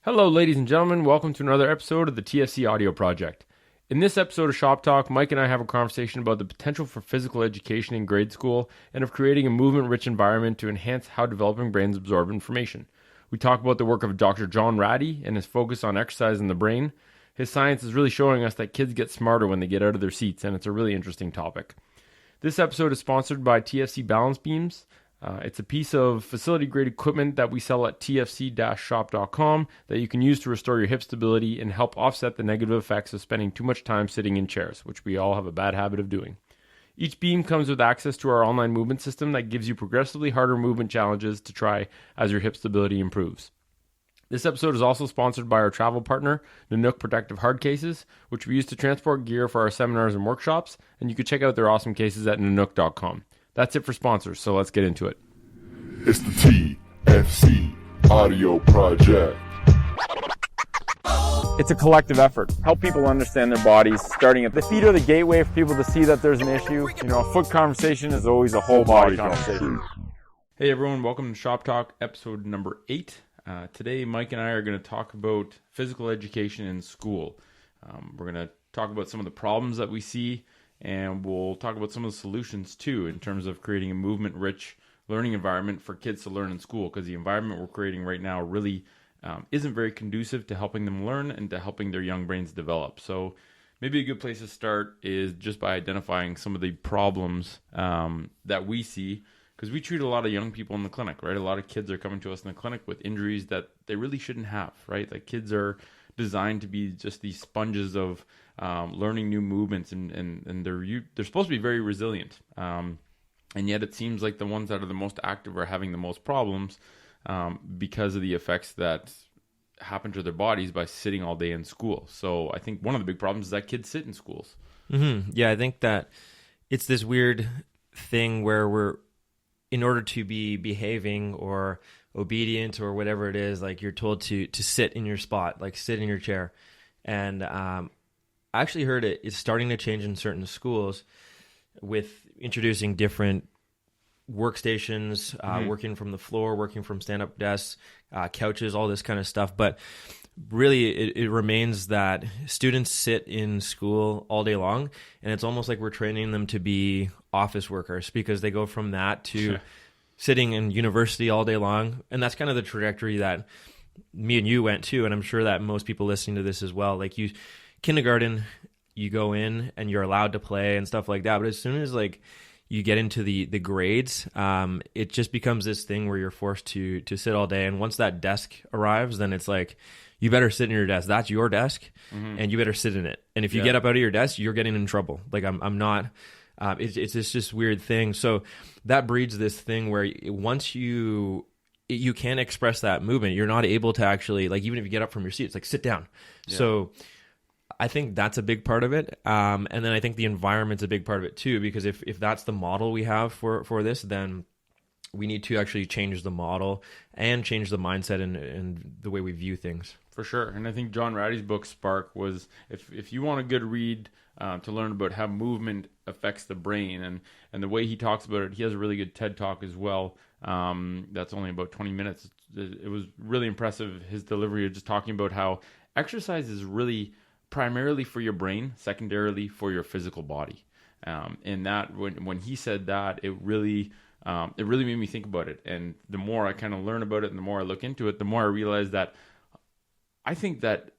Hello, ladies and gentlemen. Welcome to another episode of the TFC audio project. In this episode of Shop Talk, Mike and I have a conversation about the potential for physical education in grade school and of creating a movement-rich environment to enhance how developing brains absorb information. We talk about the work of Dr. John Ratey and his focus on exercise in the brain. His science is really showing us that kids get smarter when they get out of their seats, and it's a really interesting topic. This episode is sponsored by TFC Balance Beams. It's a piece of facility-grade equipment that we sell at tfc-shop.com that you can use to restore your hip stability and help offset the negative effects of spending too much time sitting in chairs, which we all have a bad habit of doing. Each beam comes with access to our online movement system that gives you progressively harder movement challenges to try as your hip stability improves. This episode is also sponsored by our travel partner, Nanook Protective Hard Cases, which we use to transport gear for our seminars and workshops, and you can check out their awesome cases at nanook.com. That's it for sponsors, so let's get into it. It's the TFC audio project. It's a collective effort. Help people understand their bodies, starting at the feet are the gateway for people to see that there's an issue. You know, a foot conversation is always a whole body conversation. Hey everyone, welcome to Shop Talk, episode number 8. Today, Mike and I are going to talk about physical education in school. We're going to talk about some of the problems that we see, and we'll talk about some of the solutions too in terms of creating a movement-rich learning environment for kids to learn in school, because the environment we're creating right now really isn't very conducive to helping them learn and to helping their young brains develop. So maybe a good place to start is just by identifying some of the problems that we see, because we treat a lot of young people in the clinic, right? A lot of kids are coming to us in the clinic with injuries that they really shouldn't have, right? Like, kids are designed to be just these sponges of learning new movements, and they're supposed to be very resilient. And yet it seems like the ones that are the most active are having the most problems because of the effects that happen to their bodies by sitting all day in school. So I think one of the big problems is that kids sit in schools. Mm-hmm. Yeah, I think that it's this weird thing where we're, in order to be behaving or obedient or whatever it is, like, you're told to sit in your spot, like sit in your chair. And I actually heard it's starting to change in certain schools with introducing different workstations, working from the floor, working from stand-up desks, couches, all this kind of stuff. But really, it remains that students sit in school all day long, and it's almost like we're training them to be office workers, because they go from that to sitting in university all day long. And that's kind of the trajectory that me and you went to, and I'm sure that most people listening to this as well. Like, kindergarten, you go in and you're allowed to play and stuff like that, but as soon as, like, you get into the grades, it just becomes this thing where you're forced to sit all day. And once that desk arrives, then it's like, you better sit in your desk. That's your desk, and you better sit in it. And if you get up out of your desk, you're getting in trouble. Like, I'm not. It's this weird thing. So that breeds this thing where once you can't express that movement, you're not able to actually, like, even if you get up from your seat, it's like, sit down. Yeah. So I think that's a big part of it. And then I think the environment's a big part of it too, because if that's the model we have for this, then we need to actually change the model and change the mindset and the way we view things. For sure. And I think John Ratey's book, Spark, was, if you want a good read to learn about how movement affects the brain and the way he talks about it, he has a really good TED Talk as well. That's only about 20 minutes. It was really impressive, his delivery of just talking about how exercise is really primarily for your brain, secondarily for your physical body. And that, when he said that, it really made me think about it. And the more I kind of learn about it and the more I look into it, the more I realize that I think that,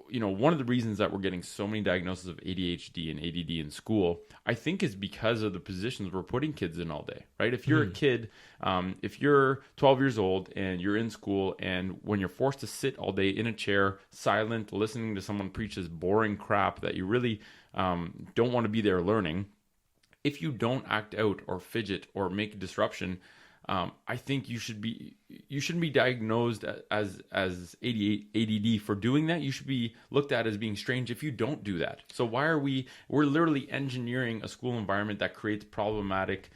you know, one of the reasons that we're getting so many diagnoses of ADHD and ADD in school, I think, is because of the positions we're putting kids in all day, right? If you're a kid, if you're 12 years old and you're in school, and when you're forced to sit all day in a chair, silent, listening to someone preach this boring crap that you really don't want to be there learning, if you don't act out or fidget or make a disruption, I think you shouldn't be diagnosed as ADD for doing that. You should be looked at as being strange if you don't do that. So why are we're literally engineering a school environment that creates problematic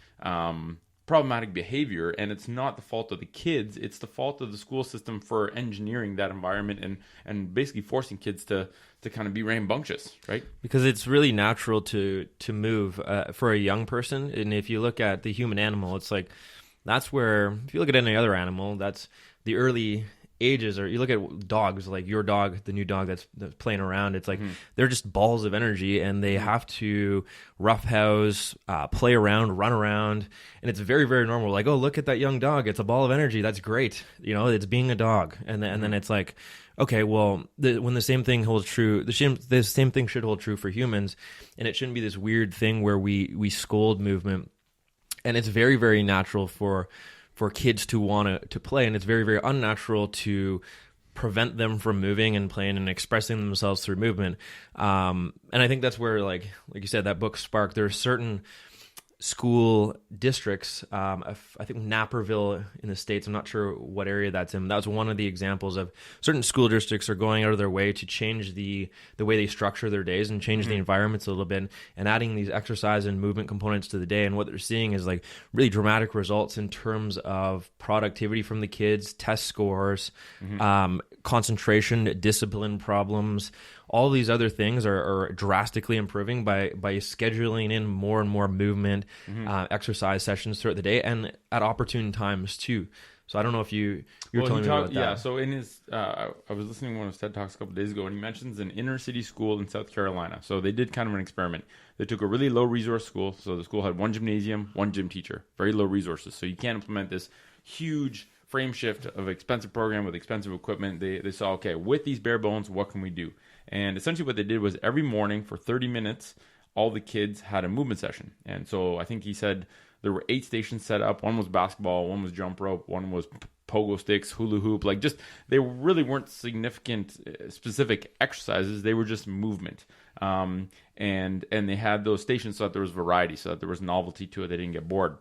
behavior, and it's not the fault of the kids, it's the fault of the school system for engineering that environment and basically forcing kids to kind of be rambunctious, right? Because it's really natural to move for a young person. And if you look at the human animal, it's like, that's where, if you look at any other animal, that's the early ages, or you look at dogs, like your dog, the new dog that's playing around, it's like they're just balls of energy, and they have to roughhouse, play around, run around, and it's very, very normal. Like, oh, look at that young dog, it's a ball of energy, that's great, it's being a dog. And then it's like, okay, well, when the same thing holds true, the same thing should hold true for humans, and it shouldn't be this weird thing where we scold movement. And it's very, very natural for kids to want to play, and it's very, very unnatural to prevent them from moving and playing and expressing themselves through movement. And I think that's where, like you said, that book Spark, there are certain school districts, I think Naperville in the States, I'm not sure what area that's in. That was one of the examples of certain school districts are going out of their way to change the way they structure their days and change the environments a little bit, and adding these exercise and movement components to the day. And what they're seeing is like really dramatic results in terms of productivity from the kids, test scores, concentration, discipline problems. All these other things are drastically improving by scheduling in more and more movement, exercise sessions throughout the day, and at opportune times too. So I don't know if you were telling me about that. Yeah, so in his, I was listening to one of his TED Talks a couple days ago, and he mentions an inner city school in South Carolina. So they did kind of an experiment. They took a really low resource school. So the school had one gymnasium, one gym teacher, very low resources. So you can't implement this huge frame shift of expensive program with expensive equipment. They saw, okay, with these bare bones, what can we do? And essentially what they did was every morning for 30 minutes, all the kids had a movement session. And so I think he said there were 8 stations set up. One was basketball, one was jump rope, one was pogo sticks, hula hoop. Like, just, they really weren't significant, specific exercises. They were just movement. And they had those stations so that there was variety, so that there was novelty to it. They didn't get bored.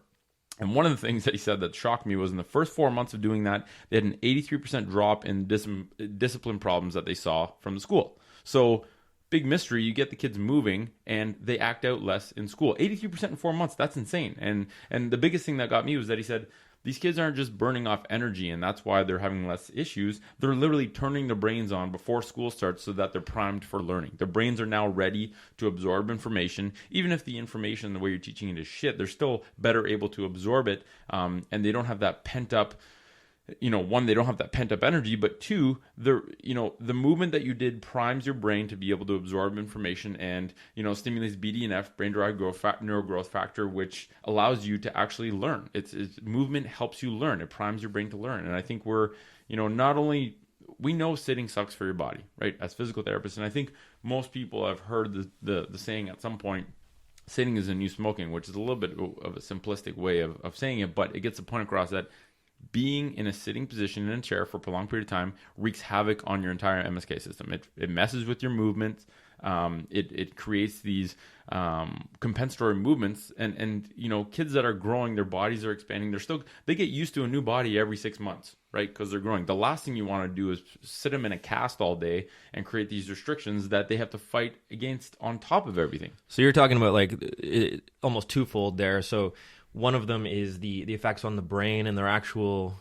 And one of the things that he said that shocked me was in the first 4 months of doing that, they had an 83% drop in discipline problems that they saw from the school. So, big mystery, you get the kids moving and they act out less in school. 83% in 4 months, that's insane. And the biggest thing that got me was that he said, these kids aren't just burning off energy and that's why they're having less issues. They're literally turning their brains on before school starts so that they're primed for learning. Their brains are now ready to absorb information. Even if the information, the way you're teaching it is shit, they're still better able to absorb it. And they don't have that pent up, one, they don't have that pent up energy, but two, the movement that you did primes your brain to be able to absorb information and, stimulates BDNF, brain derived neurogrowth factor, which allows you to actually learn. It's movement helps you learn. It primes your brain to learn. And I think we're, not only, we know sitting sucks for your body, right? As physical therapists. And I think most people have heard the saying at some point, sitting is the new smoking, which is a little bit of a simplistic way of saying it, but it gets the point across that being in a sitting position in a chair for a prolonged period of time wreaks havoc on your entire MSK system. It messes with your movements. It creates these compensatory movements, and kids that are growing, their bodies are expanding. They get used to a new body every 6 months, right? Because they're growing. The last thing you want to do is sit them in a cast all day and create these restrictions that they have to fight against on top of everything. So you're talking about almost twofold there. So one of them is the effects on the brain and their actual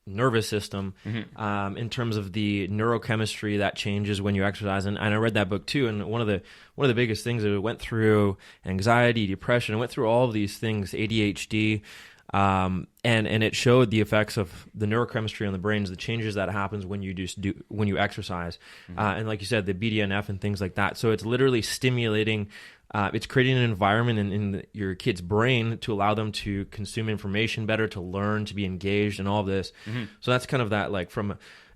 nervous system, in terms of the neurochemistry that changes when you exercise. And I read that book too. And one of the biggest things that it went through anxiety, depression, it went through all of these things, ADHD, and it showed the effects of the neurochemistry on the brains, the changes that happens when you exercise, and like you said, the BDNF and things like that. So it's literally stimulating. It's creating an environment in your kid's brain to allow them to consume information better, to learn, to be engaged, and all of this. So that's kind of that,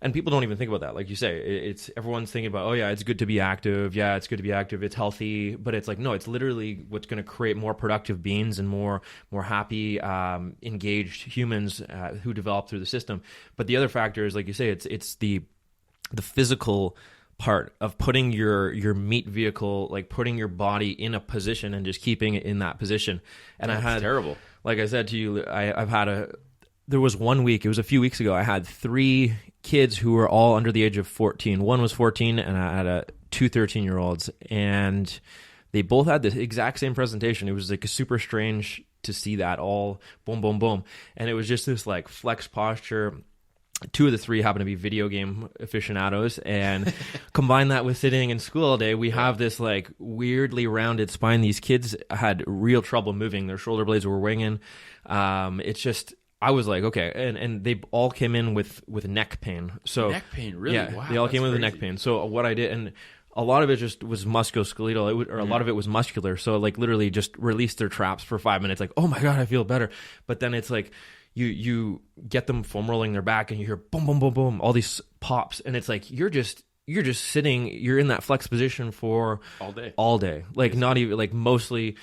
and people don't even think about that. Like you say, it's everyone's thinking about, oh yeah, it's good to be active. Yeah, it's good to be active. It's healthy, but it's like, no, it's literally what's going to create more productive beings and more happy, engaged humans who develop through the system. But the other factor is, like you say, it's the physical part of putting your meat vehicle, like putting your body in a position and just keeping it in that position. And That's terrible. Like I said to you, there was 1 week, it was a few weeks ago, I had 3 kids who were all under the age of 14. One was 14 and I had 2 13-year-olds, and they both had the exact same presentation. It was like super strange to see that all boom, boom, boom. And it was just this like flex posture. 2 of the 3 happen to be video game aficionados, and combine that with sitting in school all day, we have this like weirdly rounded spine. These kids had real trouble moving. Their shoulder blades were winging. It's just, I was like, okay, and they all came in with neck pain. So neck pain, really? Yeah, Wow, they all that's came in with crazy. neck pain. So what I did, and a lot of it just was musculoskeletal, or a lot of it was muscular. So like literally just release their traps for 5 minutes. Like, oh my god, I feel better. But then it's like you get them foam rolling their back, and you hear boom, boom, boom, boom, all these pops, and it's like you're just sitting, you're in that flex position for all day, like not even like mostly.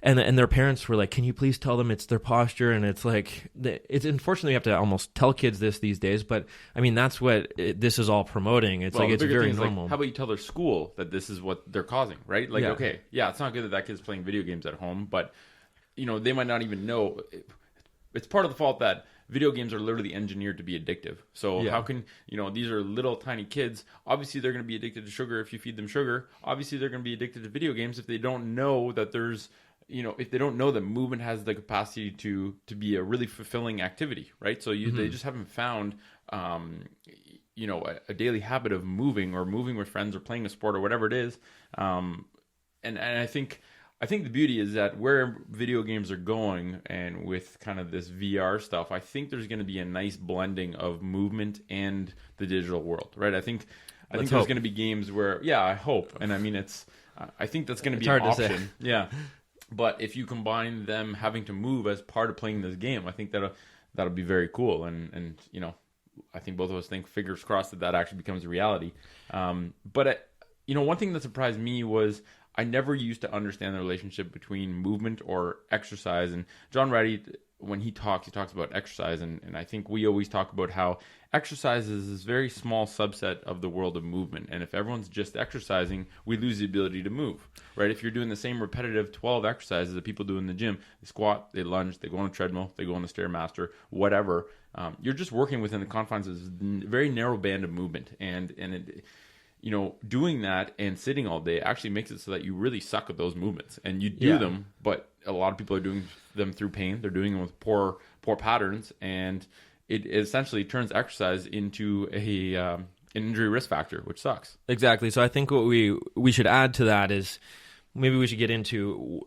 And their parents were like, can you please tell them it's their posture? And it's like, it's unfortunately you have to almost tell kids this these days, but I mean, that's what this is all promoting. It's like, it's very normal. Like, how about you tell their school that this is what they're causing, right? Like, okay, yeah, it's not good that kid's playing video games at home, but they might not even know. It's part of the fault that video games are literally engineered to be addictive. So how can, these are little tiny kids. Obviously, they're going to be addicted to sugar if you feed them sugar. Obviously, they're going to be addicted to video games if they don't know that there's, if they don't know that movement has the capacity to be a really fulfilling activity, right? So they just haven't found, a daily habit of moving with friends or playing a sport or whatever it is. And I think the beauty is that where video games are going, and with kind of this VR stuff, I think there's going to be a nice blending of movement and the digital world, right? I think there's going to be games where, I hope, and I mean I think that's going to be an option, yeah. But if you combine them having to move as part of playing this game, I think that'll be very cool, and I think both of us think, fingers crossed, that actually becomes a reality. But one thing that surprised me was, I never used to understand the relationship between movement or exercise. And John Ratey, when he talks about exercise, and I think we always talk about how exercise is this very small subset of the world of movement. And if everyone's just exercising, we lose the ability to move, right? If you're doing the same repetitive 12 exercises that people do in the gym, they squat, they lunge, they go on a treadmill, they go on the Stairmaster, whatever, you're just working within the confines of this very narrow band of movement. And it, doing that and sitting all day actually makes it so that you really suck at those movements, and you do them, but a lot of people are doing them through pain. They're doing them with poor patterns, and it essentially turns exercise into an injury risk factor, which sucks. Exactly. So I think what we should add to that is maybe we should get into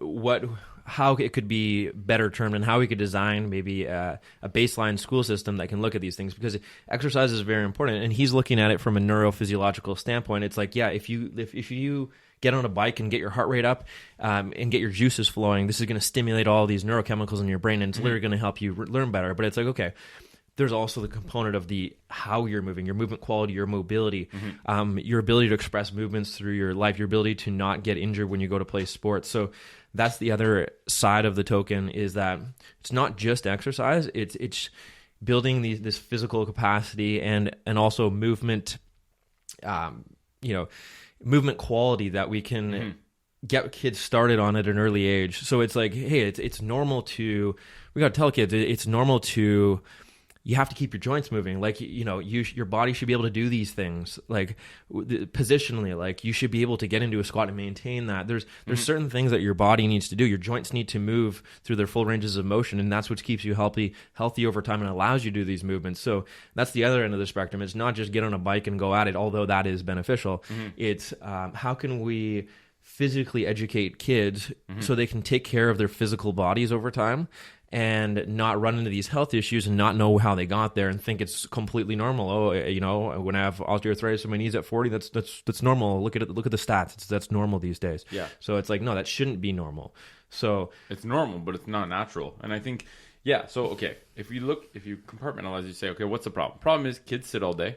how it could be better termed, and how we could design maybe a baseline school system that can look at these things, because exercise is very important. And he's looking at it from a neurophysiological standpoint. It's like, if you get on a bike and get your heart rate up, and get your juices flowing, this is going to stimulate all these neurochemicals in your brain, and it's literally going to help you learn better. But it's like, okay, there's also the component of how you're moving, your movement quality, your mobility, your ability to express movements through your life, your ability to not get injured when you go to play sports. So that's the other side of the token, is that it's not just exercise, it's building this physical capacity and also movement, movement quality that we can get kids started on at an early age. So it's like, hey, it's normal we got to tell kids it's normal to, you have to keep your joints moving. Like, your body should be able to do these things, like positionally, like you should be able to get into a squat and maintain that. There's certain things that your body needs to do. Your joints need to move through their full ranges of motion, and that's what keeps you healthy over time and allows you to do these movements. So that's the other end of the spectrum. It's not just get on a bike and go at it, although that is beneficial. It's how can we physically educate kids so they can take care of their physical bodies over time, and not run into these health issues and not know how they got there and think it's completely normal. Oh, when I have osteoarthritis in my knees at 40, that's normal. Look at it. Look at the stats. That's normal these days. Yeah. So it's like, no, that shouldn't be normal. So it's normal, but it's not natural. And I think, so, okay, if you compartmentalize, you say, okay, what's the problem? Problem is kids sit all day.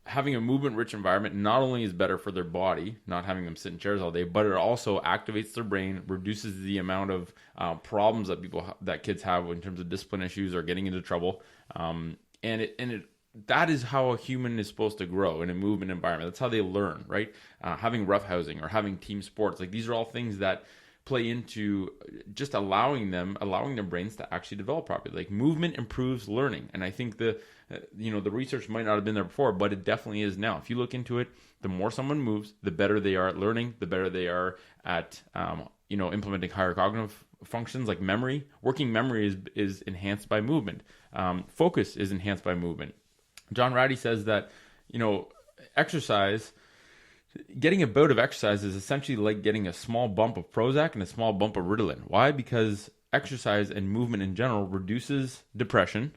Having a movement-rich environment not only is better for their body, not having them sit in chairs all day, but it also activates their brain, reduces the amount of problems that kids have in terms of discipline issues or getting into trouble, that is how a human is supposed to grow, in a movement environment. That's how they learn, right? Having roughhousing or having team sports, like these are all things that play into just allowing their brains to actually develop properly. Like, movement improves learning, and I think the research might not have been there before, but it definitely is now. If you look into it, the more someone moves, the better they are at learning, the better they are at implementing higher cognitive functions like memory. Working memory is enhanced by movement. Focus is enhanced by movement. John Ratey says that exercise. Getting a bout of exercise is essentially like getting a small bump of Prozac and a small bump of Ritalin. Why? Because exercise and movement in general reduces depression.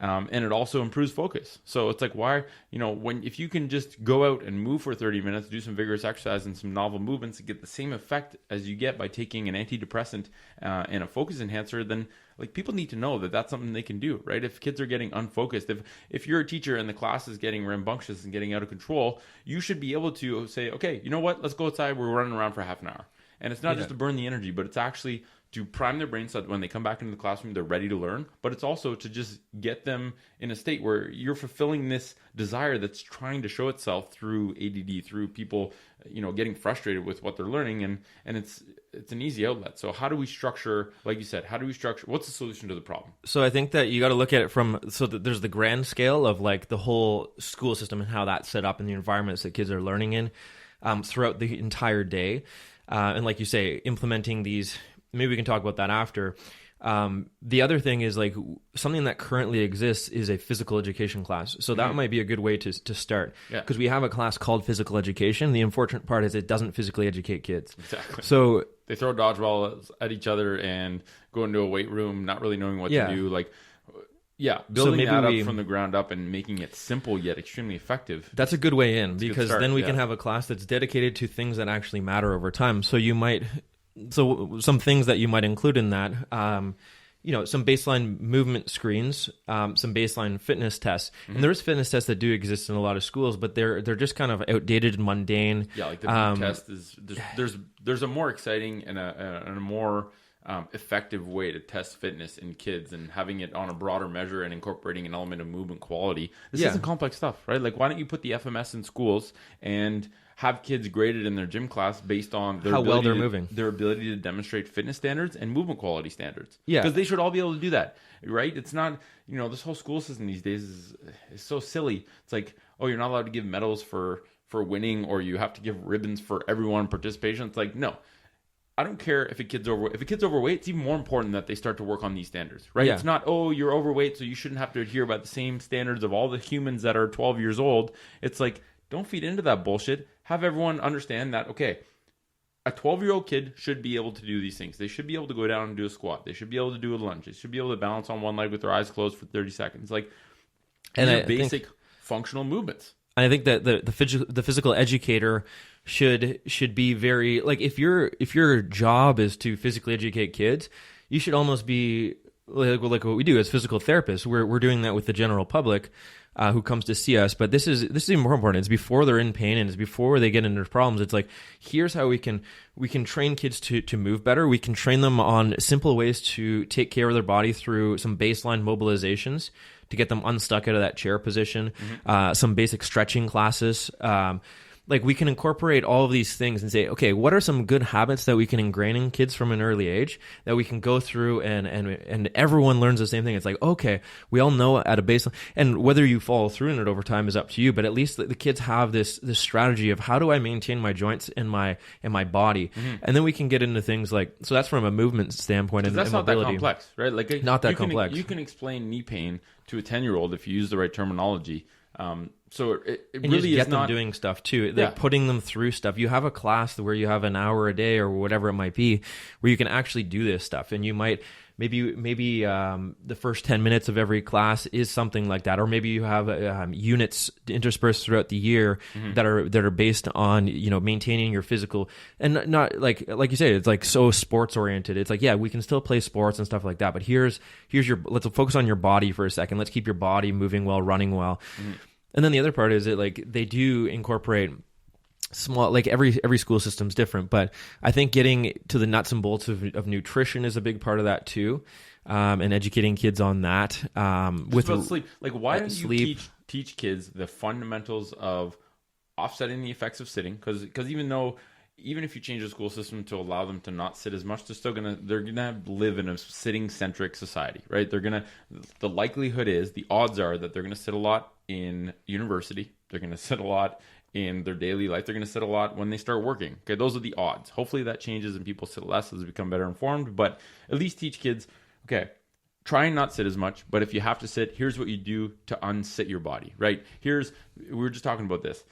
And it also improves focus. So it's like, why, if you can just go out and move for 30 minutes, do some vigorous exercise and some novel movements to get the same effect as you get by taking an antidepressant and a focus enhancer, then like people need to know that that's something they can do, right? If kids are getting unfocused, if you're a teacher and the class is getting rambunctious and getting out of control, you should be able to say, okay, you know what? Let's go outside. We're running around for half an hour. And it's not just to burn the energy, but it's actually to prime their brain so that when they come back into the classroom, they're ready to learn. But it's also to just get them in a state where you're fulfilling this desire that's trying to show itself through ADD, through people, getting frustrated with what they're learning. And it's an easy outlet. So how do we structure, like you said, what's the solution to the problem? So I think that you got to look at it there's the grand scale of like the whole school system and how that's set up and the environments that kids are learning in throughout the entire day. And like you say, implementing these, maybe we can talk about that after. The other thing is like something that currently exists is a physical education class. So that might be a good way to start. Because we have a class called physical education. The unfortunate part is it doesn't physically educate kids. Exactly. So they throw dodgeballs at each other and go into a weight room, not really knowing what to do. Like, building that up from the ground up and making it simple yet extremely effective. That's a good way in, because then we can have a class that's dedicated to things that actually matter over time. So some things that you might include in that, some baseline movement screens, some baseline fitness tests. And there's fitness tests that do exist in a lot of schools, but they're just kind of outdated and mundane. Yeah, like the beep test is there's a more exciting and a more effective way to test fitness in kids, and having it on a broader measure and incorporating an element of movement quality. This isn't complex stuff, right? Like, why don't you put the FMS in schools and have kids graded in their gym class based on how well they're moving, their ability to demonstrate fitness standards and movement quality standards. Yeah, because they should all be able to do that, right? It's not, this whole school system these days is so silly. It's like, oh, you're not allowed to give medals for winning, or you have to give ribbons for everyone participation. It's like, no. I don't care if a kid's overweight. It's even more important that they start to work on these standards, right? Yeah. It's not, oh, you're overweight, so you shouldn't have to adhere by the same standards of all the humans that are 12 years old. It's like, don't feed into that bullshit. Have everyone understand that, okay, a 12-year-old kid should be able to do these things. They should be able to go down and do a squat. They should be able to do a lunge. They should be able to balance on one leg with their eyes closed for 30 seconds. Like, and basic functional movements. And I think that the physical educator should be very, like, if your job is to physically educate kids, you should almost be like what we do as physical therapists. We're doing that with the general public who comes to see us. But this is even more important. It's before they're in pain and it's before they get into problems. It's like, here's how we can train kids to move better. We can train them on simple ways to take care of their body through some baseline mobilizations to get them unstuck out of that chair position, some basic stretching classes. Like, we can incorporate all of these things and say, okay, what are some good habits that we can ingrain in kids from an early age that we can go through and everyone learns the same thing. It's like, okay, we all know at a baseline, and whether you follow through in it over time is up to you, but at least the kids have this strategy of how do I maintain my joints and my body. And then we can get into things like, so that's from a movement standpoint and that's mobility. Not that complex, right? Like, not that complex. You can explain knee pain to a 10-year-old if you use the right terminology. So it really you just get is them not doing stuff too. They're putting them through stuff. You have a class where you have an hour a day or whatever it might be, where you can actually do this stuff, and you might maybe the first 10 minutes of every class is something like that, or maybe you have units interspersed throughout the year that are based on maintaining your physical, and not like you say, it's like so sports oriented. It's like, yeah, we can still play sports and stuff like that, but let's focus on your body for a second. Let's keep your body moving well, running well. And then the other part is that, like, they do incorporate small, like every school system's different, but I think getting to the nuts and bolts of nutrition is a big part of that too, and educating kids on that. With sleep, like, why don't you teach kids the fundamentals of offsetting the effects of sitting? Because even if you change the school system to allow them to not sit as much, they're gonna live in a sitting centric society, right? The likelihood is, the odds are that they're gonna sit a lot in university. They're gonna sit a lot in their daily life. They're gonna sit a lot when they start working. Okay, those are the odds. Hopefully that changes and people sit less as they become better informed. But at least teach kids, okay, try and not sit as much. But if you have to sit, here's what you do to unsit your body, right? We were just talking about this.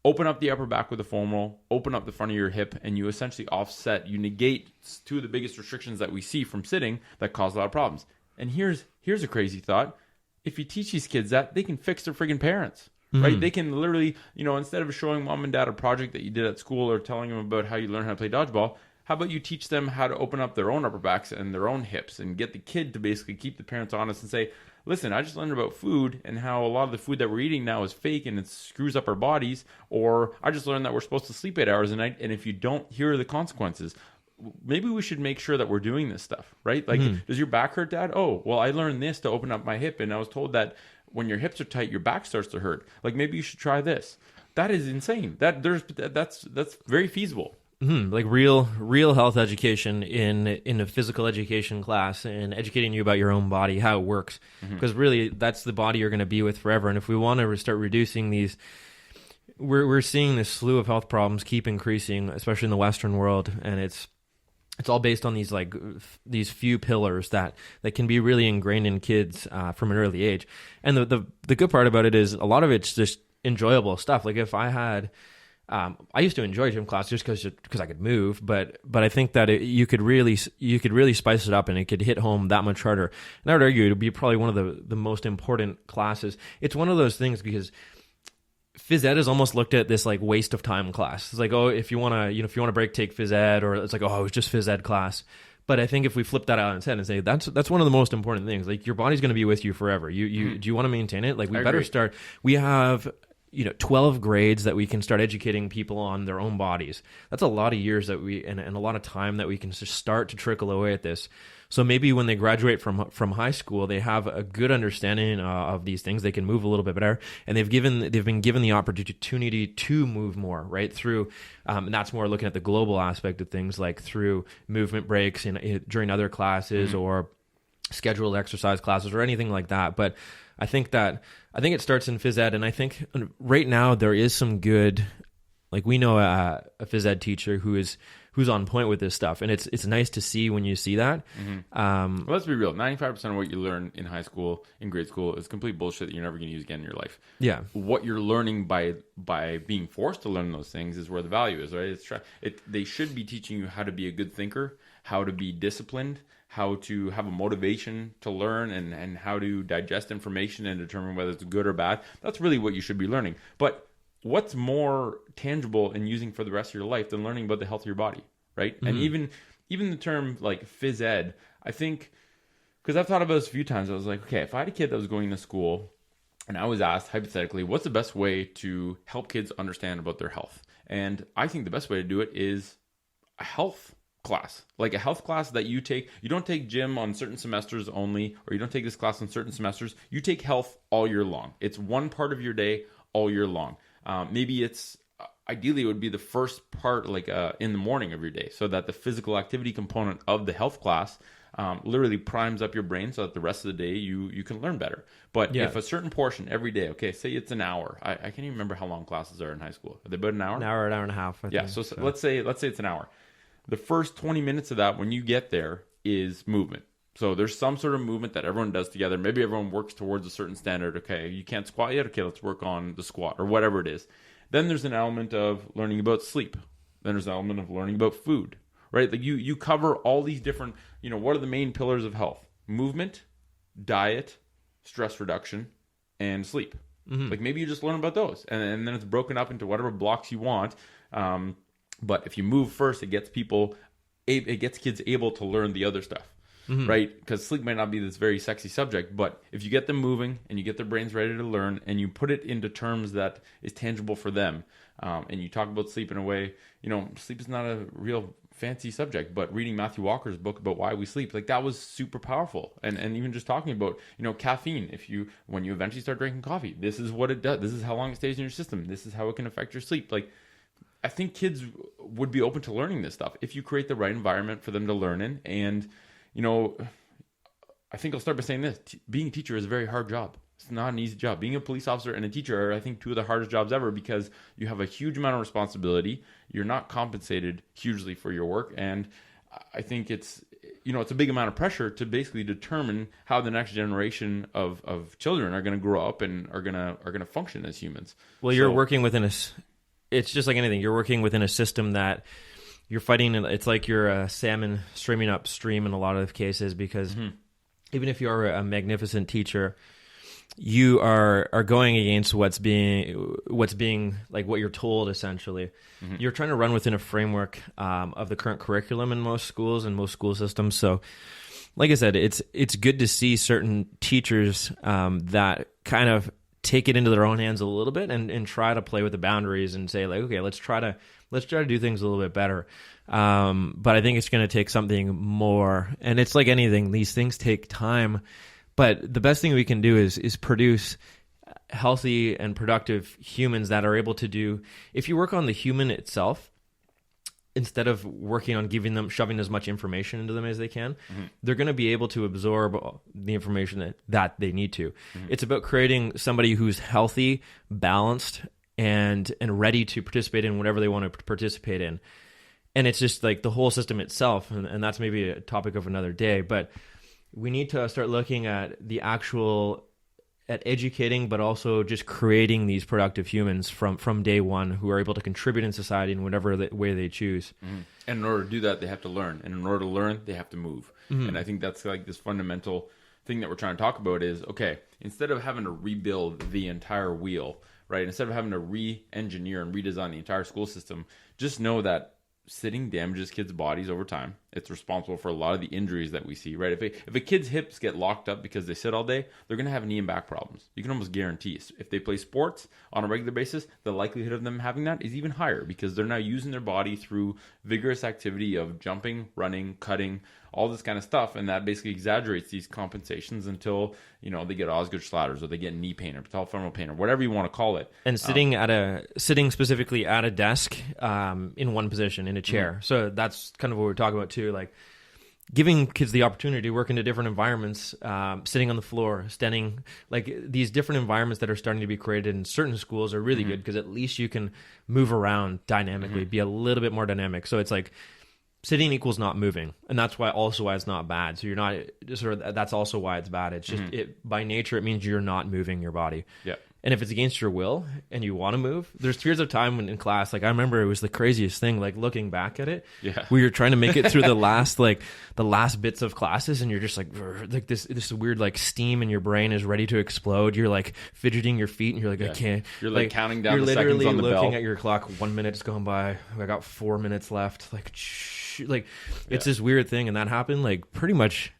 open up the upper back with a foam roll, open up the front of your hip, and you essentially offset, you negate two of the biggest restrictions that we see from sitting that cause a lot of problems. And here's a crazy thought. If you teach these kids that, they can fix their friggin' parents, right? They can literally, instead of showing mom and dad a project that you did at school or telling them about how you learn how to play dodgeball, how about you teach them how to open up their own upper backs and their own hips and get the kid to basically keep the parents honest and say, listen, I just learned about food and how a lot of the food that we're eating now is fake and it screws up our bodies. Or I just learned that we're supposed to sleep 8 hours a night. And if you don't, here are the consequences. Maybe we should make sure that we're doing this stuff, right? Like, does your back hurt, Dad? Oh, well, I learned this to open up my hip. And I was told that when your hips are tight, your back starts to hurt. Like, maybe you should try this. That is insane. That's very feasible. Like real health education in a physical education class and educating you about your own body, how it works, because really that's the body you're going to be with forever. And if we want to start reducing these, we're seeing this slew of health problems keep increasing, especially in the Western world, and it's all based on these few pillars that can be really ingrained in kids from an early age. And the good part about it is a lot of it's just enjoyable stuff. Like if I had I used to enjoy gym class just because I could move, but I think that you could really spice it up and it could hit home that much harder. And I would argue it would be probably one of the most important classes. It's one of those things because phys ed is almost looked at this like waste of time class. It's like, oh, if you want to break, take phys ed, or it's like, oh, it was just phys ed class. But I think if we flip that out on its head and say that's one of the most important things. Like your body's going to be with you forever. Do you want to maintain it? Like we better start. We have 12 grades that we can start educating people on their own bodies. That's a lot of years that and a lot of time that we can just start to trickle away at this. So maybe when they graduate from high school, they have a good understanding of these things. They can move a little bit better, and they've been given the opportunity to move more, right? Through, and that's more looking at the global aspect of things, like through movement breaks during other classes or scheduled exercise classes or anything like that. But I think it starts in phys ed, and I think right now there is some good, like we know a phys ed teacher who's on point with this stuff, and it's nice to see when you see that. Well, let's be real. 95% of what you learn in high school, in grade school, is complete bullshit that you're never going to use again in your life. Yeah. What you're learning by being forced to learn those things is where the value is, right? They should be teaching you how to be a good thinker, how to be disciplined, how to have a motivation to learn, and how to digest information and determine whether it's good or bad. That's really what you should be learning. But what's more tangible and using for the rest of your life than learning about the health of your body, right? And even the term like phys ed, I think, because I've thought about this a few times, I was like, okay, if I had a kid that was going to school and I was asked hypothetically, what's the best way to help kids understand about their health? And I think the best way to do it is a health class, like a health class that you take. You don't take gym on certain semesters only, or you don't take this class on certain semesters. You take health all year long. It's one part of your day all year long. Maybe it's ideally it would be the first part, like in the morning of your day, so that the physical activity component of the health class literally primes up your brain so that the rest of the day you can learn better. But if a certain portion every day, okay, say it's an hour. I can't even remember how long classes are in high school. Are they about an hour? An hour and a half. I think. So let's say it's an hour. The first 20 minutes of that, when you get there, is movement. So there's some sort of movement that everyone does together. Maybe everyone works towards a certain standard. Okay, you can't squat yet? Okay, let's work on the squat or whatever it is. Then there's an element of learning about sleep. Then there's an element of learning about food, right? Like you cover all these different, what are the main pillars of health? Movement, diet, stress reduction, and sleep. Like maybe you just learn about those. And then it's broken up into whatever blocks you want. But if you move first, it gets kids able to learn the other stuff, right? Because sleep might not be this very sexy subject, but if you get them moving and you get their brains ready to learn and you put it into terms that is tangible for them, and you talk about sleep in a way, sleep is not a real fancy subject, but reading Matthew Walker's book about why we sleep, like that was super powerful. And even just talking about, caffeine, when you eventually start drinking coffee, this is what it does. This is how long it stays in your system. This is how it can affect your sleep. Like, I think kids would be open to learning this stuff if you create the right environment for them to learn in. And, I think I'll start by saying this. Being a teacher is a very hard job. It's not an easy job. Being a police officer and a teacher are, I think, two of the hardest jobs ever because you have a huge amount of responsibility. You're not compensated hugely for your work. And I think it's a big amount of pressure to basically determine how the next generation of children are going to grow up and are going to function as humans. Well, you're working within it's just like anything. You're working within a system that you're fighting. It's like you're a salmon streaming upstream in a lot of cases, because even if you are a magnificent teacher, you are going against what's being like what you're told, essentially. You're trying to run within a framework of the current curriculum in most schools and most school systems. So like I said, it's good to see certain teachers that kind of take it into their own hands a little bit and try to play with the boundaries and say, like, okay, let's try to do things a little bit better. But I think it's going to take something more, and it's like anything, these things take time. But the best thing we can do is produce healthy and productive humans that are able to do, if you work on the human itself, instead of working on shoving as much information into them as they can, they're going to be able to absorb the information that they need to. It's about creating somebody who's healthy, balanced, and ready to participate in whatever they want to participate in. And it's just like the whole system itself, and that's maybe a topic of another day, but we need to start looking at at educating, but also just creating these productive humans from day one who are able to contribute in society in whatever way they choose. And in order to do that, they have to learn. And in order to learn, they have to move. And I think that's like this fundamental thing that we're trying to talk about is, okay, instead of having to rebuild the entire wheel, right? Instead of having to re-engineer and redesign the entire school system, just know that sitting damages kids' bodies over time. It's responsible for a lot of the injuries that we see, right? If a kid's hips get locked up because they sit all day, they're going to have knee and back problems. You can almost guarantee. If they play sports on a regular basis, the likelihood of them having that is even higher because they're now using their body through vigorous activity of jumping, running, cutting, all this kind of stuff, and that basically exaggerates these compensations until, they get Osgood-Schlatters or they get knee pain or patellofemoral pain or whatever you want to call it. And sitting specifically at a desk in one position in a chair. So that's kind of what we're talking about too, like giving kids the opportunity to work into different environments, sitting on the floor, standing, like these different environments that are starting to be created in certain schools are really good because at least you can move around dynamically, be a little bit more dynamic. So it's like sitting equals not moving, and that's why it's not bad. So you're not that's also why it's bad. It's just by nature it means you're not moving your body. Yeah. And if it's against your will and you want to move, there's periods of time when in class, like I remember it was the craziest thing, like looking back at it, where you're trying to make it through the last bits of classes, and you're just like this weird like steam in your brain is ready to explode. You're like fidgeting your feet, and you're like, I can't. You're like counting down. You're the seconds literally on the looking bell. at your clock. 1 minute's gone by. I got 4 minutes left. It's this weird thing, and that happened like pretty much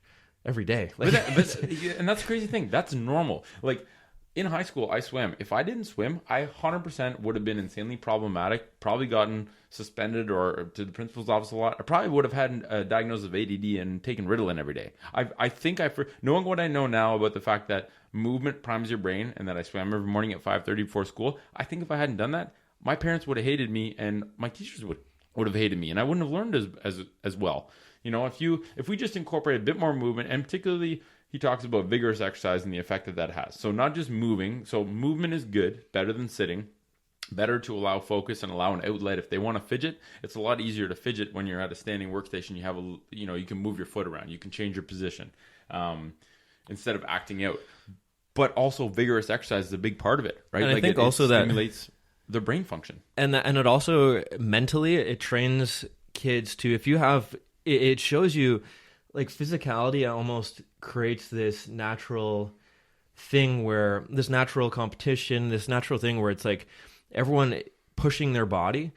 every day. And that's the crazy thing. That's normal. Like in high school, I swam. If I didn't swim, I 100% would have been insanely problematic. Probably gotten suspended or to the principal's office a lot. I probably would have had a diagnosis of ADD and taken Ritalin every day. I think knowing what I know now about the fact that movement primes your brain and that I swam every morning at 5:30 before school, I think if I hadn't done that, my parents would have hated me and my teachers would have hated me, and I wouldn't have learned as well. If we just incorporate a bit more movement, and particularly he talks about vigorous exercise and the effect that has. So not just moving. So movement is good, better than sitting, better to allow focus and allow an outlet. If they want to fidget, it's a lot easier to fidget when you're at a standing workstation. You have you can move your foot around, you can change your position instead of acting out. But also vigorous exercise is a big part of it, right? And I think also that stimulates the brain function, and it also mentally it trains kids to, if you have, it shows you like physicality almost creates this natural thing where this natural competition, this natural thing where it's like everyone pushing your body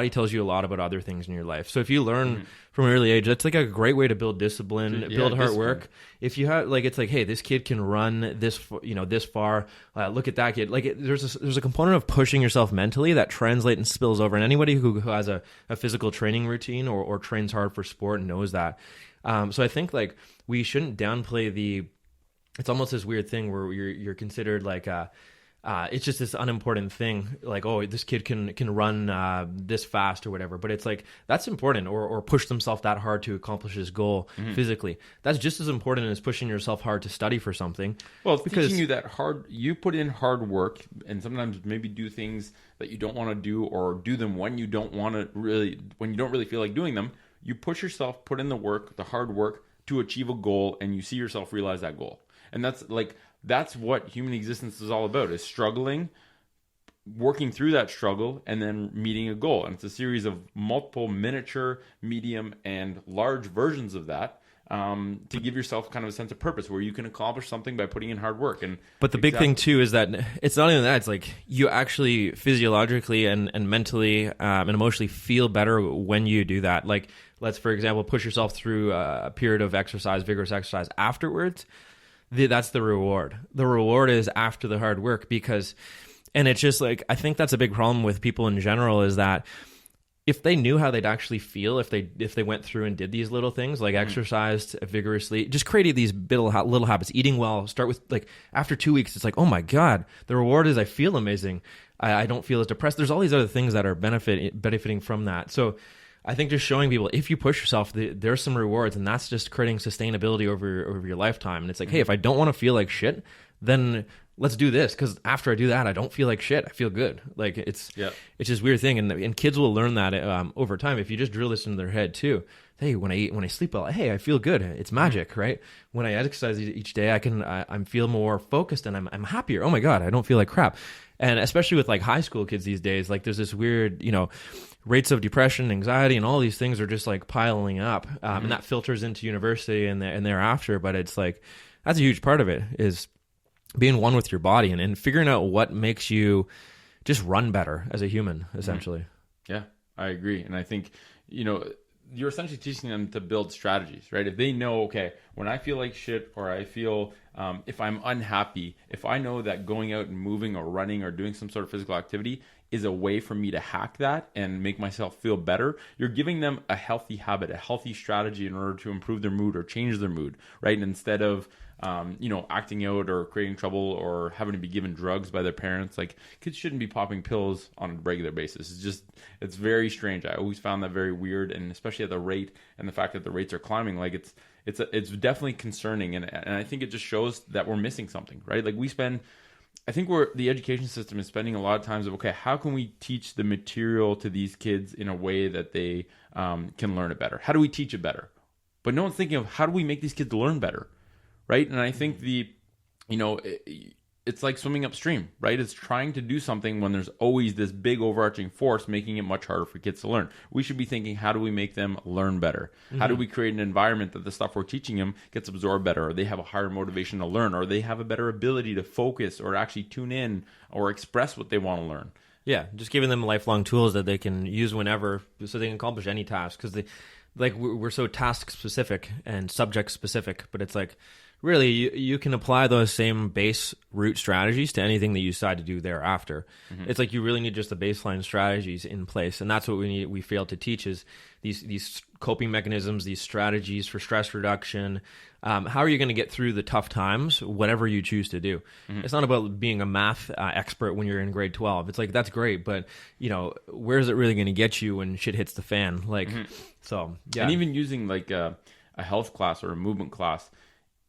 tells you a lot about other things in your life. So if you learn from an early age, that's like a great way to build discipline, build hard work. If you have it's like, hey, this kid can run this far. Look at that kid. There's a component of pushing yourself mentally that translates and spills over. And anybody who has a physical training routine or trains hard for sport knows that. So I think like we shouldn't downplay it's almost this weird thing where you're considered like it's just this unimportant thing, like, oh, this kid can run this fast or whatever. But it's like that's important, or push themselves that hard to accomplish his goal physically. That's just as important as pushing yourself hard to study for something. Well, it's teaching you that you put in hard work, and sometimes maybe do things that you don't want to do, or do them when you don't really feel like doing them. You push yourself, put in the work, the hard work to achieve a goal, and you see yourself realize that goal. And that's what human existence is all about, is struggling, working through that struggle and then meeting a goal. And it's a series of multiple miniature, medium, and large versions of that, to give yourself kind of a sense of purpose where you can accomplish something by putting in hard work. But the big thing too is that it's not even that. It's like you actually physiologically and mentally and emotionally feel better when you do that. Like, let's, for example, push yourself through a period of exercise, vigorous exercise afterwards. That's the reward. The reward is after the hard work, because, and it's just like, I think that's a big problem with people in general, is that if they knew how they'd actually feel if they went through and did these little things, like exercised vigorously, just created these little habits, eating well, start with, like, after 2 weeks, it's like, oh my God, the reward is I feel amazing. I don't feel as depressed. There's all these other things that are benefiting from that. So I think just showing people, if you push yourself, there's some rewards, and that's just creating sustainability over your lifetime. And it's like, hey, if I don't want to feel like shit, then let's do this, because after I do that, I don't feel like shit. I feel good. Like, it's this weird thing, and kids will learn that over time if you just drill this into their head too. Hey, when I sleep well, hey, I feel good. It's magic, right? When I exercise each day, I feel more focused and I'm happier. Oh my God, I don't feel like crap. And especially with like high school kids these days, like there's this weird, rates of depression, anxiety, and all these things are just like piling up, and that filters into university and thereafter. But it's like, that's a huge part of it, is being one with your body and figuring out what makes you just run better as a human, essentially. Yeah, I agree. And I think, you're essentially teaching them to build strategies, right? If they know, okay, when I feel like shit, or I feel, if I'm unhappy, if I know that going out and moving or running or doing some sort of physical activity is a way for me to hack that and make myself feel better, you're giving them a healthy habit, a healthy strategy in order to improve their mood or change their mood, right? And instead of, acting out or creating trouble or having to be given drugs by their parents, like, kids shouldn't be popping pills on a regular basis. It's very strange. I always found that very weird, and especially at the rate and the fact that the rates are climbing, like it's definitely concerning. And I think it just shows that we're missing something, right? Like, I think the education system is spending a lot of times of, okay, how can we teach the material to these kids in a way that they can learn it better? How do we teach it better? But no one's thinking of, how do we make these kids learn better, right? And I think it's like swimming upstream, right? It's trying to do something when there's always this big overarching force making it much harder for kids to learn. We should be thinking, how do we make them learn better? How do we create an environment that the stuff we're teaching them gets absorbed better, or they have a higher motivation to learn, or they have a better ability to focus or actually tune in or express what they want to learn? Yeah, just giving them lifelong tools that they can use whenever, so they can accomplish any task. Because we're so task specific and subject specific, but it's like, really, you can apply those same base root strategies to anything that you decide to do thereafter. It's like you really need just the baseline strategies in place, and that's what we fail to teach, is these coping mechanisms, these strategies for stress reduction. How are you going to get through the tough times, whatever you choose to do? It's not about being a math expert when you're in grade 12. It's like, that's great, but where's it really going to get you when shit hits the fan? Like, so yeah. And even using like a health class or a movement class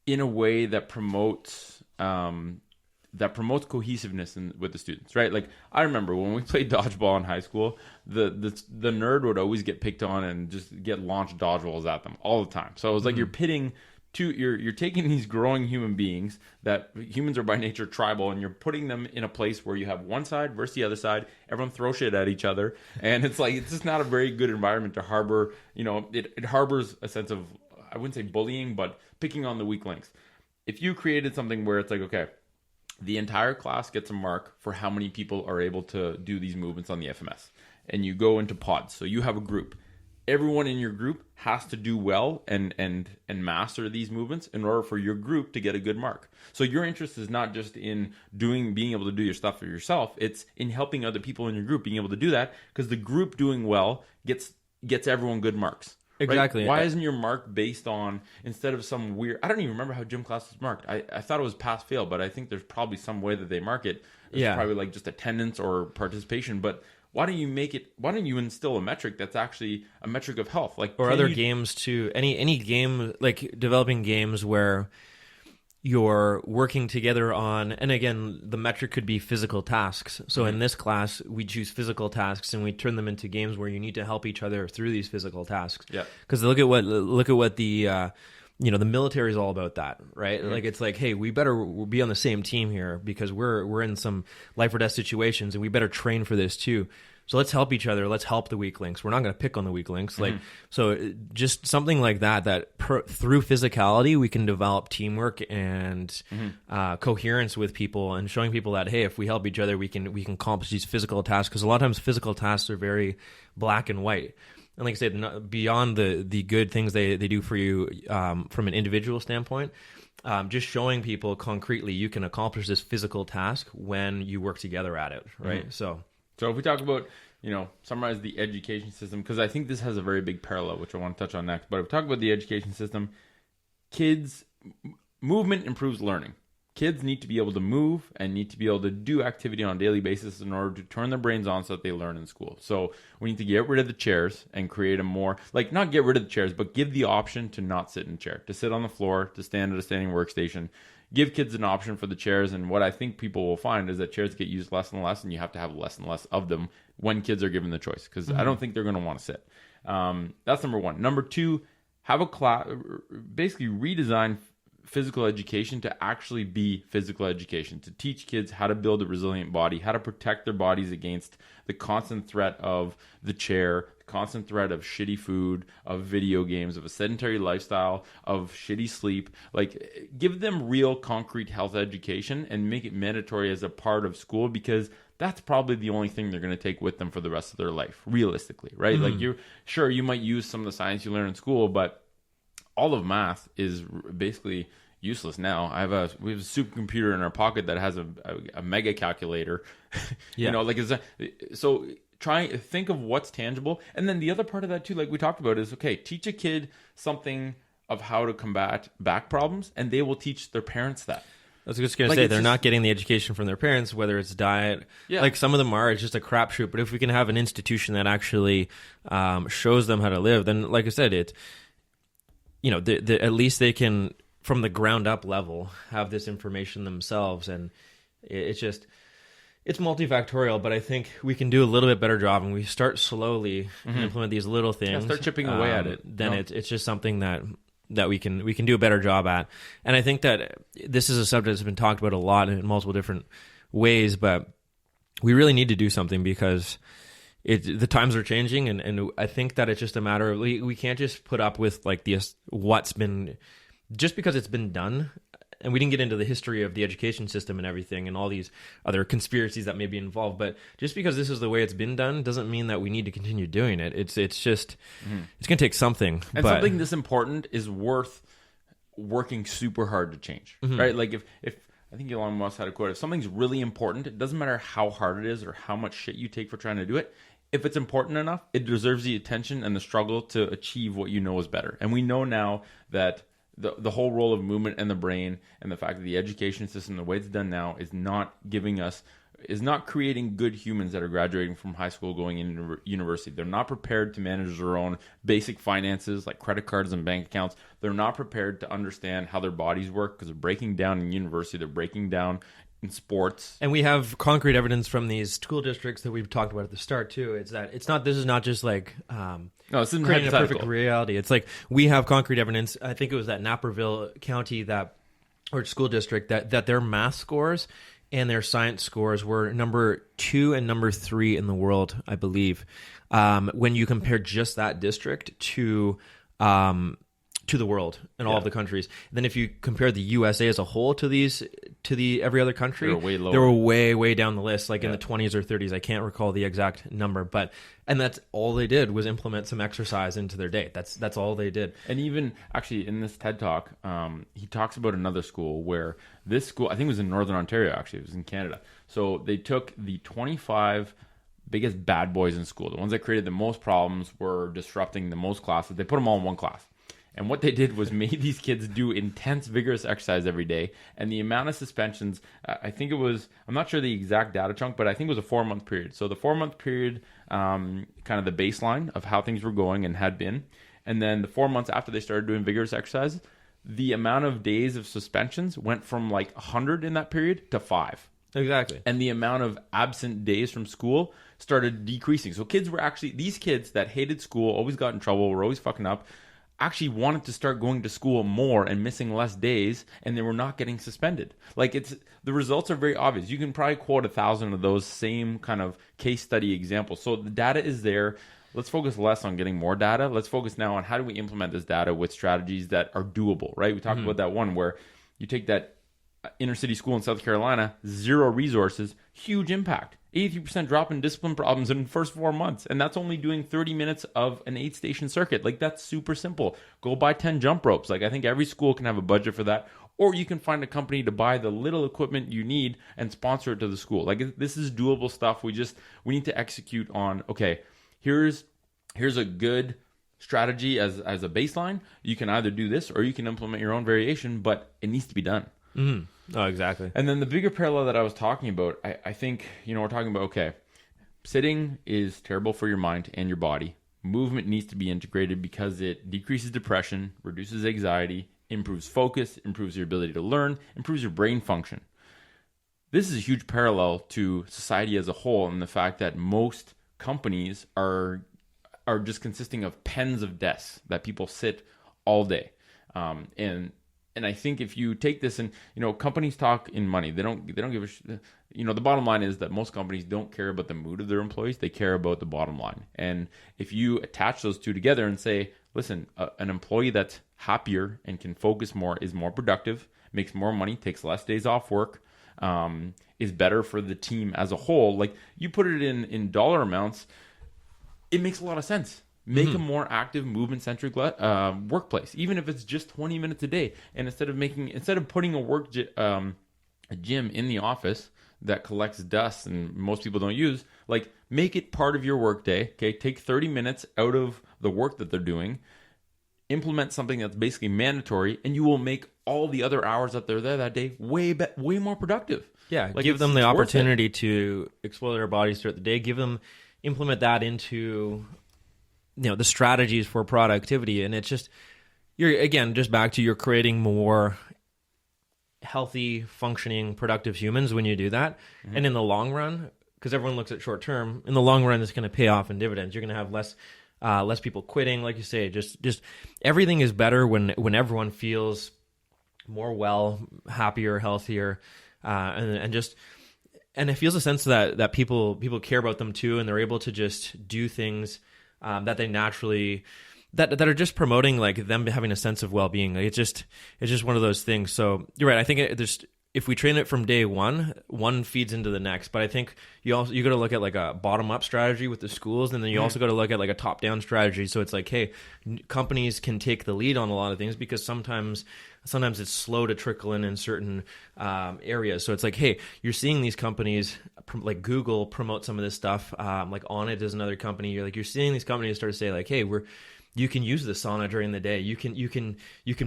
in a way that promotes cohesiveness with the students, right? Like, I remember when we played dodgeball in high school, the nerd would always get picked on and just get launched dodgeballs at them all the time. So it was like, you're pitting you're taking these growing human beings, that humans are by nature tribal, and you're putting them in a place where you have one side versus the other side. Everyone throw shit at each other, and it's like, it's just not a very good environment to harbor. It harbors a sense of, I wouldn't say bullying, but picking on the weak links. If you created something where it's like, okay, the entire class gets a mark for how many people are able to do these movements on the FMS, and you go into pods. So you have a group. Everyone in your group has to do well and master these movements in order for your group to get a good mark. So your interest is not just in being able to do your stuff for yourself. It's in helping other people in your group being able to do that, because the group doing well gets everyone good marks. Exactly. Right? Why isn't your mark based on, instead of some weird, I don't even remember how gym class is marked. I thought it was pass fail, but I think there's probably some way that they mark it. It's probably like just attendance or participation. But why don't you instill a metric that's actually a metric of health? Like, or other games too. Any game, like developing games where you're working together on, and again, the metric could be physical tasks. So in this class, we choose physical tasks and we turn them into games where you need to help each other through these physical tasks. Yeah. Because look at what the the military is all about that, right? Like, it's like, hey, we better be on the same team here because we're in some life or death situations, and we better train for this too. So let's help each other. Let's help the weak links. We're not going to pick on the weak links. Like, so just something like that, through physicality, we can develop teamwork and coherence with people, and showing people that, hey, if we help each other, we can accomplish these physical tasks. Because a lot of times physical tasks are very black and white. And like I said, beyond the good things they do for you from an individual standpoint, just showing people concretely you can accomplish this physical task when you work together at it, right? So if we talk about, summarize the education system, because I think this has a very big parallel, which I want to touch on next. But if we talk about the education system, movement improves learning. Kids need to be able to move and need to be able to do activity on a daily basis in order to turn their brains on so that they learn in school. So we need to get rid of the chairs and create a more, like, not get rid of the chairs, but give the option to not sit in a chair, to sit on the floor, to stand at a standing workstation. Give kids an option for the chairs. And what I think people will find is that chairs get used less and less, and you have to have less and less of them when kids are given the choice, because I don't think they're going to want to sit. That's number one. Number two, have a class, basically redesign physical education to actually be physical education, to teach kids how to build a resilient body, how to protect their bodies against the constant threat of the chair, the constant threat of shitty food, of video games, of a sedentary lifestyle, of shitty sleep. Like, give them real concrete health education and make it mandatory as a part of school, because that's probably the only thing they're going to take with them for the rest of their life, realistically, right? Like, you might use some of the science you learn in school, but all of math is basically useless now. We have a supercomputer in our pocket that has a mega calculator. So think of what's tangible. And then the other part of that too, like we talked about, is okay, teach a kid something of how to combat back problems, and they will teach their parents that. I was just going to say, they're not getting the education from their parents, whether it's diet. Yeah. Like, some of them are, it's just a crapshoot. But if we can have an institution that actually shows them how to live, then, like I said, at least they can, from the ground up level, have this information themselves. And it's multifactorial, but I think we can do a little bit better job, and we start slowly and implement these little things. Start chipping away at it. Then it's just something that we can do a better job at. And I think that this is a subject that's been talked about a lot in multiple different ways, but we really need to do something, because the times are changing, and I think that it's just a matter of, we can't just put up with like what's been, just because it's been done. And we didn't get into the history of the education system and everything and all these other conspiracies that may be involved. But just because this is the way it's been done doesn't mean that we need to continue doing it. It's just, it's going to take something. And something this important is worth working super hard to change, right? Like, if I think Elon Musk had a quote, if something's really important, it doesn't matter how hard it is or how much shit you take for trying to do it. If it's important enough, it deserves the attention and the struggle to achieve what you know is better. And we know now that the whole role of movement and the brain, and the fact that the education system, the way it's done now, is not creating good humans that are graduating from high school going into university. They're not prepared to manage their own basic finances like credit cards and bank accounts. They're not prepared to understand how their bodies work, because they're breaking down in university. They're breaking down in sports. And we have concrete evidence from these school districts that we've talked about at the start too. It's that this is not just like this isn't creating a perfect reality. It's like, we have concrete evidence. I think it was that Naperville County or school district that their math scores and their science scores were number 2 and number 3 in the world, I believe. When you compare just that district to the world and all of the countries. Then if you compare the USA as a whole to every other country, they were way down the list, like in the 20s or 30s. I can't recall the exact number, and that's all they did was implement some exercise into their day. That's all they did. And even actually in this TED Talk, he talks about another school where this school, I think it was in Northern Ontario, actually, it was in Canada. So they took the 25 biggest bad boys in school, the ones that created the most problems, were disrupting the most classes. They put them all in one class. And what they did was made these kids do intense, vigorous exercise every day. And the amount of suspensions, I think it was, I'm not sure the exact data chunk, but I think it was a 4-month period. So the 4-month period, kind of the baseline of how things were going and had been. And then the 4 months after they started doing vigorous exercise, the amount of days of suspensions went from like 100 in that period to 5. Exactly. And the amount of absent days from school started decreasing. So these kids that hated school, always got in trouble, were always fucking up, actually wanted to start going to school more and missing less days, and they were not getting suspended. Like, the results are very obvious. You can probably quote 1,000 of those same kind of case study examples. So the data is there. Let's focus less on getting more data. Let's focus now on how do we implement this data with strategies that are doable, right? We talked about that one where you take that inner city school in South Carolina, 0 resources, huge impact. 83% drop in discipline problems in the first 4 months. And that's only doing 30 minutes of an 8-station circuit. Like, that's super simple. Go buy 10 jump ropes. Like, I think every school can have a budget for that. Or you can find a company to buy the little equipment you need and sponsor it to the school. Like, this is doable stuff. We need to execute on, okay, here's a good strategy as a baseline. You can either do this or you can implement your own variation, but it needs to be done. Oh, exactly. And then the bigger parallel that I was talking about, I think, we're talking about, okay, sitting is terrible for your mind and your body. Movement needs to be integrated because it decreases depression, reduces anxiety, improves focus, improves your ability to learn, improves your brain function. This is a huge parallel to society as a whole, and the fact that most companies are just consisting of pens of desks that people sit all day. And I think if you take this and, companies talk in money, they don't give a the bottom line is that most companies don't care about the mood of their employees. They care about the bottom line. And if you attach those two together and say, listen, an employee that's happier and can focus more is more productive, makes more money, takes less days off work, is better for the team as a whole. Like, you put it in dollar amounts, it makes a lot of sense. Make a more active, movement-centric workplace, even if it's just 20 minutes a day. And instead of putting a gym in the office that collects dust and most people don't use, like, make it part of your workday. Okay, take 30 minutes out of the work that they're doing, implement something that's basically mandatory, and you will make all the other hours that they're there that day way more productive. Yeah, like, give them the opportunity to explore their bodies throughout the day. Implement that into the strategies for productivity. And it's just, just back to, you're creating more healthy, functioning, productive humans when you do that. And in the long run, because everyone looks at short term, in the long run, it's going to pay off in dividends. You're going to have less people quitting, like you say. Just everything is better when everyone feels more well, happier, healthier, and it feels a sense that people care about them too, and they're able to just do things that they naturally that are just promoting, like, them having a sense of well-being. Like, it's just one of those things. So you're right. I think if we train it from day one feeds into the next. But I think you got to look at, like, a bottom-up strategy with the schools, and then you also got to look at, like, a top-down strategy. So it's like, hey, companies can take the lead on a lot of things because sometimes it's slow to trickle in certain areas. So it's like, hey, you're seeing these companies like Google promote some of this stuff. Like Onnit is another company. You're seeing these companies start to say, like, hey, you can use the sauna during the day. You can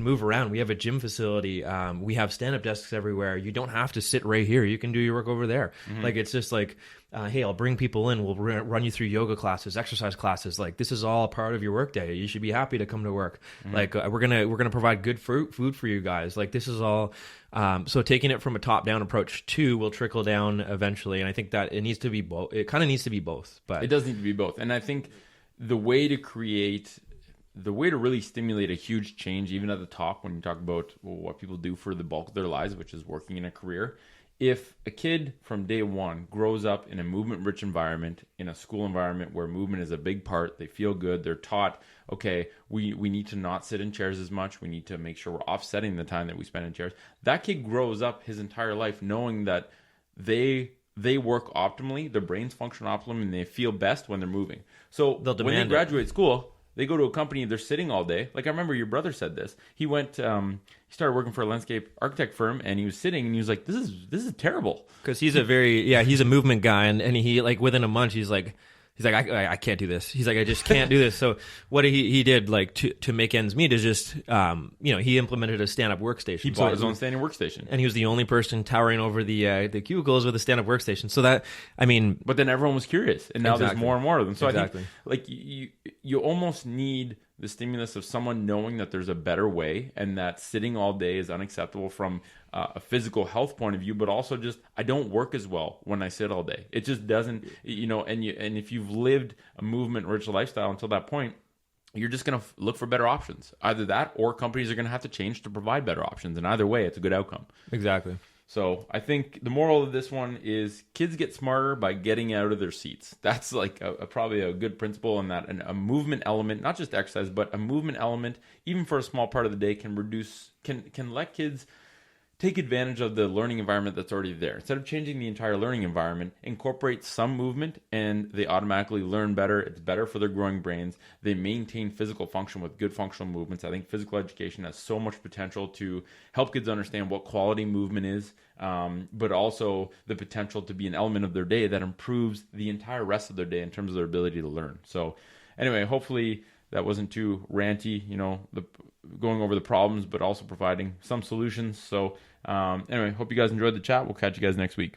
move around. We have a gym facility. We have stand-up desks everywhere. You don't have to sit right here. You can do your work over there. Like, it's just like, hey, I'll bring people in. We'll run you through yoga classes, exercise classes. Like, this is all a part of your work day. You should be happy to come to work. Like, we're gonna provide good food for you guys. Like, this is all. So taking it from a top-down approach too will trickle down eventually. And I think that it needs to be both. It kind of needs to be both. But it does need to be both. And I think the way to really stimulate a huge change, even at the top, when you talk about what people do for the bulk of their lives, which is working in a career, if a kid from day one grows up in a movement-rich environment, in a school environment where movement is a big part, they feel good, they're taught, okay, we need to not sit in chairs as much, we need to make sure we're offsetting the time that we spend in chairs. That kid grows up his entire life knowing that they work optimally, their brains function optimally, and they feel best when they're moving. So when they graduate school, they go to a company, they're sitting all day. Like, I remember your brother said this. He went, he started working for a landscape architect firm, and he was sitting, and he was like, this is terrible. Because he's a movement guy, and he, like, within a month, he's like, I can't do this. He's like, I just can't do this. So what he did, like, to make ends meet is just, he implemented a stand-up workstation. He bought his own standing workstation. And he was the only person towering over the cubicles with a stand-up workstation. So that, but then everyone was curious, and now there's more and more of them. So exactly. I think, like, you almost need the stimulus of someone knowing that there's a better way, and that sitting all day is unacceptable from a physical health point of view, but also just, I don't work as well when I sit all day. It just doesn't, and if you've lived a movement-rich lifestyle until that point, you're just going to look for better options. Either that, or companies are going to have to change to provide better options. And either way, it's a good outcome. Exactly. So I think the moral of this one is kids get smarter by getting out of their seats. That's like probably a good principle, in that a movement element, not just exercise, but a movement element, even for a small part of the day, can let kids take advantage of the learning environment that's already there. Instead of changing the entire learning environment, incorporate some movement and they automatically learn better. It's better for their growing brains. They maintain physical function with good functional movements. I think physical education has so much potential to help kids understand what quality movement is, but also the potential to be an element of their day that improves the entire rest of their day in terms of their ability to learn. So anyway, hopefully that wasn't too ranty, going over the problems, but also providing some solutions. So anyway, hope you guys enjoyed the chat. We'll catch you guys next week.